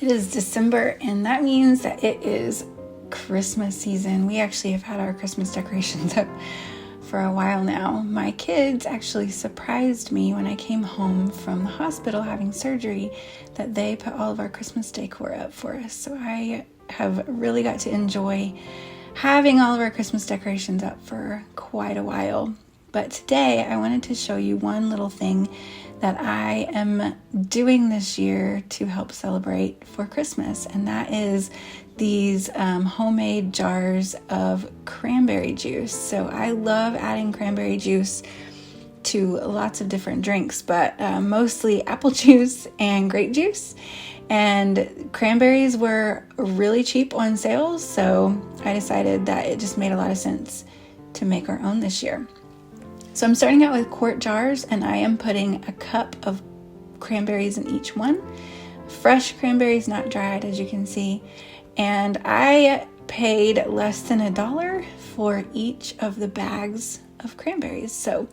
It is December, and that means that it is Christmas season. We actually have had our Christmas decorations up for a while now. My kids actually surprised me when I came home from the hospital having surgery that they put all of our Christmas decor up for us. So I have really got to enjoy having all of our Christmas decorations up for quite a while. But today I wanted to show you one little thing that I am doing this year to help celebrate for Christmas, and that is these homemade jars of cranberry juice. So I love adding cranberry juice to lots of different drinks, but mostly apple juice and grape juice. And cranberries were really cheap on sale, so I decided that it just made a lot of sense to make our own this year. So I'm starting out with quart jars, and I am putting a cup of cranberries in each one. Fresh cranberries, not dried, as you can see. And I paid less than $1 for each of the bags of cranberries. So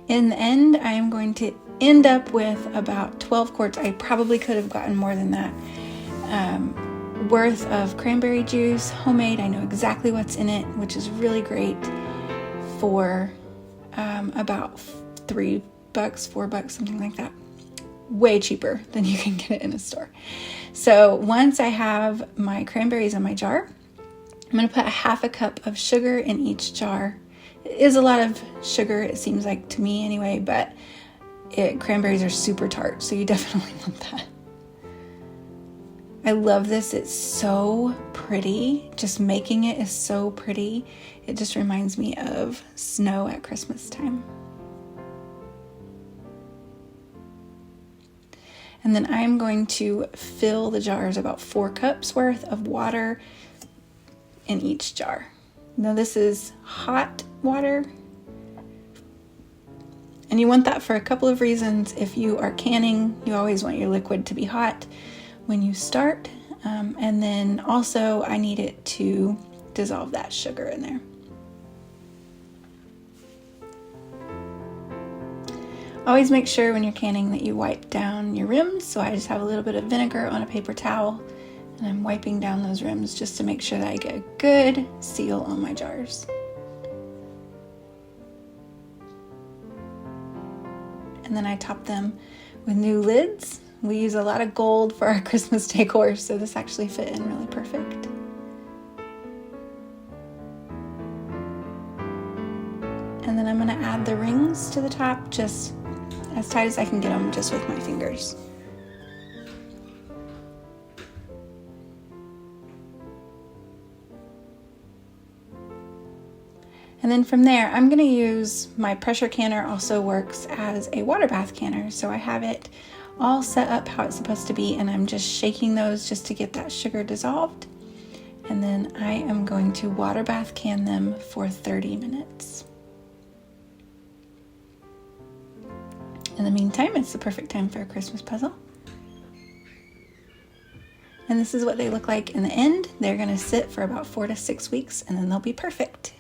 in the end, I am going to end up with about 12 quarts. I probably could have gotten more than that worth of cranberry juice, homemade. I know exactly what's in it, which is really great for about $3, $4, something like that. Way cheaper than you can get it in a store. So once I have my cranberries in my jar, I'm going to put half a cup of sugar in each jar. It is a lot of sugar, it seems like to me anyway, but cranberries are super tart, so you definitely want that. I love this. It's so pretty. Just making it is so pretty. It just reminds me of snow at Christmas time. And then I'm going to fill the jars about 4 cups worth of water in each jar. Now this is hot water, and you want that for a couple of reasons. If you are canning, you always want your liquid to be hot when you start. And then also I need it to dissolve that sugar in there. Always make sure when you're canning that you wipe down your rims. So I just have a little bit of vinegar on a paper towel, and I'm wiping down those rims just to make sure that I get a good seal on my jars. And then I top them with new lids. We use a lot of gold for our Christmas decor, so this actually fit in really perfect. And then I'm going to add the rings to the top, just as tight as I can get them, just with my fingers. And then from there, I'm going to use my pressure canner. Also works as a water bath canner, so I have it all set up how it's supposed to be, and I'm just shaking those just to get that sugar dissolved. And then I am going to water bath can them for 30 minutes. In the meantime, it's the perfect time for a Christmas puzzle. And this is what they look like in the end. They're going to sit for about 4 to 6 weeks, and then they'll be perfect.